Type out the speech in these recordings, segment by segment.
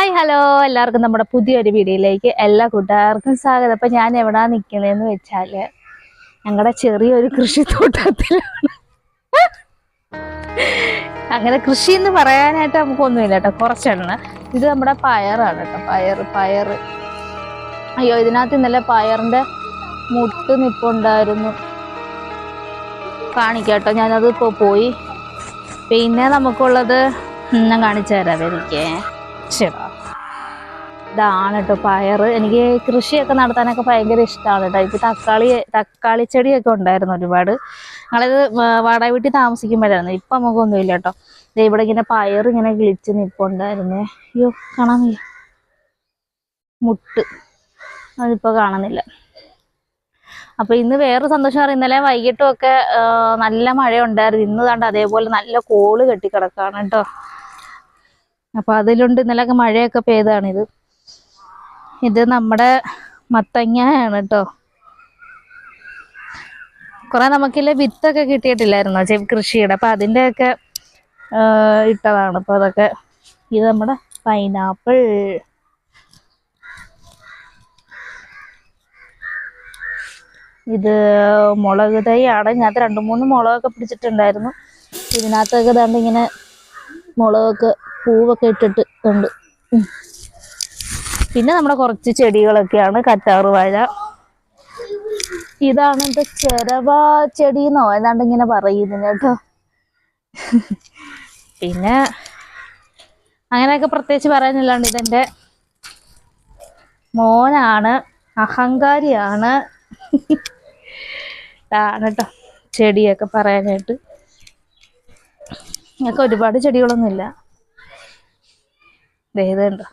Hi hello എല്ലാവർക്കും നമ്മുടെ പുതിയൊരു വീഡിയോയിലേക്ക് എല്ലാ കൂട്ടുകാർക്കും സ്വാഗതം. അപ്പം ഞാൻ എവിടാ നിൽക്കണതെന്ന് വെച്ചാൽ ഞങ്ങളുടെ ചെറിയൊരു കൃഷിത്തോട്ടത്തിലാണ്. അങ്ങനെ കൃഷി എന്ന് പറയാനായിട്ട് നമുക്കൊന്നുമില്ല കേട്ടോ, കുറച്ചെണ്ണം. ഇത് നമ്മുടെ പയറാണ് കേട്ടോ, പയർ. അയ്യോ, ഇതിനകത്ത് ഇന്നലെ പയറിൻ്റെ മുട്ട് നിപ്പുണ്ടായിരുന്നു, കാണിക്കാട്ടോ. ഞാനത് ഇപ്പോൾ പോയി. പിന്നെ നമുക്കുള്ളത് ഞാൻ കാണിച്ചു തരാം. എനിക്ക് ശരി, ഇതാണ് കേട്ടോ പയർ. എനിക്ക് കൃഷിയൊക്കെ നടത്താനൊക്കെ ഭയങ്കര ഇഷ്ടമാണ് കേട്ടോ. എനിക്ക് തക്കാളി ചെടിയൊക്കെ ഉണ്ടായിരുന്നു ഒരുപാട്. ഞങ്ങളിത് വാടക വീട്ടിൽ താമസിക്കുമ്പോഴായിരുന്നു. ഇപ്പം നമുക്കൊന്നുമില്ല കേട്ടോ. ഇവിടെ ഇങ്ങനെ പയർ ഇങ്ങനെ കിളിച്ച് നിൽപ്പുണ്ടായിരുന്നേ. അയ്യോ, കാണാൻ വയ്യ, മുട്ട് അതിപ്പോൾ കാണുന്നില്ല. അപ്പോൾ ഇന്ന് വേറൊരു സന്തോഷം പറയും, ഇന്നലെ വൈകിട്ടും ഒക്കെ നല്ല മഴ ഉണ്ടായിരുന്നു. ഇന്ന് കണ്ട് അതേപോലെ നല്ല കോള് കെട്ടിക്കിടക്കാണ് കേട്ടോ. അപ്പോൾ അതിലുണ്ട് ഇന്നലെയൊക്കെ മഴയൊക്കെ പെയ്താണിത്. ഇത് നമ്മുടെ മത്തങ്ങയാണ് കേട്ടോ. കുറെ നമുക്കില്ല വിത്തൊക്കെ കിട്ടിയിട്ടില്ലായിരുന്നോ കൃഷിയുടെ, അപ്പം അതിൻ്റെയൊക്കെ ഇട്ടതാണ്. അപ്പോൾ അതൊക്കെ. ഇത് നമ്മുടെ പൈനാപ്പിൾ. ഇത് മുളക് തൈയാണ്. ഇതിനകത്ത് 2-3 മുളകൊക്കെ പിടിച്ചിട്ടുണ്ടായിരുന്നു. ഇതിനകത്തൊക്കെ ദാണ്ട് ഇങ്ങനെ മുളകൊക്കെ പൂവൊക്കെ ഇട്ടിട്ട് ഉണ്ട്. പിന്നെ നമ്മുടെ കുറച്ച് ചെടികളൊക്കെയാണ്. കറ്റാറ് വാഴ, ഇതാണ് എന്താ ചെരവ ചെടിന്നോ ഏതാണ്ട് ഇങ്ങനെ പറയുന്നത് കേട്ടോ. പിന്നെ അങ്ങനെയൊക്കെ പ്രത്യേകിച്ച് പറയാനില്ലാണ്ട്. ഇതെൻ്റെ മോനാണ്, അഹങ്കാരിയാണ്. ഇതാണ് കേട്ടോ ചെടിയൊക്കെ പറയാനായിട്ട്. ഞങ്ങൾക്ക് ഒരുപാട് ചെടികളൊന്നുമില്ല. ഇതുണ്ടോ,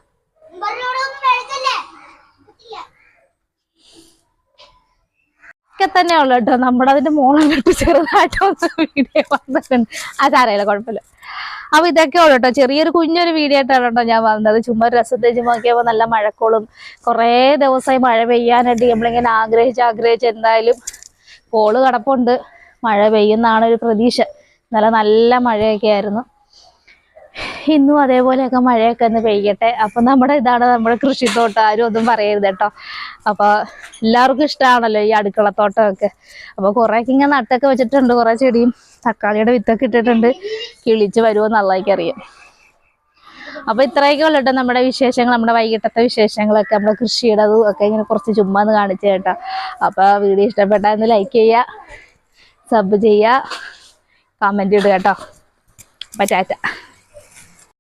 തന്നെ ഉള്ളു കേട്ടോ. നമ്മുടെ അതിന്റെ മോളെ വിട്ട് ചെറുതായിട്ടൊന്ന് വീഡിയോ വന്നിട്ടുണ്ട്. ആ സാരമില്ല, കുഴപ്പമില്ല. അപ്പൊ ഇതൊക്കെ ഉള്ളു കേട്ടോ. ചെറിയൊരു കുഞ്ഞൊരു വീഡിയോ ആയിട്ടാണ് കേട്ടോ ഞാൻ വന്നത്. ചുമ്മാ രസത്തേച്ച് നോക്കിയപ്പോൾ നല്ല മഴക്കോളും. കുറേ ദിവസമായി മഴ പെയ്യാനായിട്ട് നമ്മളിങ്ങനെ ആഗ്രഹിച്ച് എന്തായാലും കോള് കിടപ്പുണ്ട്. മഴ പെയ്യുന്നാണ് ഒരു പ്രതീക്ഷ. നല്ല മഴയൊക്കെ ആയിരുന്നു. ഇന്നും അതേപോലെയൊക്കെ മഴയൊക്കെ ഒന്ന് പെയ്യട്ടെ. അപ്പം ഇതാണ് നമ്മുടെ കൃഷിത്തോട്ടം. ആരും ഒന്നും പറയരുത് കേട്ടോ. അപ്പോൾ എല്ലാവർക്കും ഇഷ്ടമാണല്ലോ ഈ അടുക്കളത്തോട്ടമൊക്കെ. അപ്പോൾ കുറേയൊക്കെ ഇങ്ങനെ നട്ടൊക്കെ വെച്ചിട്ടുണ്ട്. കുറേ ചെടിയും തക്കാളിയുടെ വിത്തൊക്കെ ഇട്ടിട്ടുണ്ട്. കിളിച്ച് വരുമോ എന്നുള്ളതൊക്കെ. അപ്പോൾ ഇത്രയൊക്കെ ഉള്ളു കേട്ടോ നമ്മുടെ വിശേഷങ്ങൾ. നമ്മുടെ വൈകിട്ടത്തെ വിശേഷങ്ങളൊക്കെ നമ്മുടെ കൃഷിയുടേതും ഒക്കെ ഇങ്ങനെ കുറച്ച് ചുമ്മാ ഒന്ന് കാണിച്ചു കേട്ടോ. അപ്പോൾ വീഡിയോ ഇഷ്ടപ്പെട്ടാൽ ഒന്ന് ലൈക്ക് ചെയ്യുക, സബ് ചെയ്യുക, കമൻറ്റ് ഇടുക കേട്ടോ. അപ്പോൾ ടാറ്റ.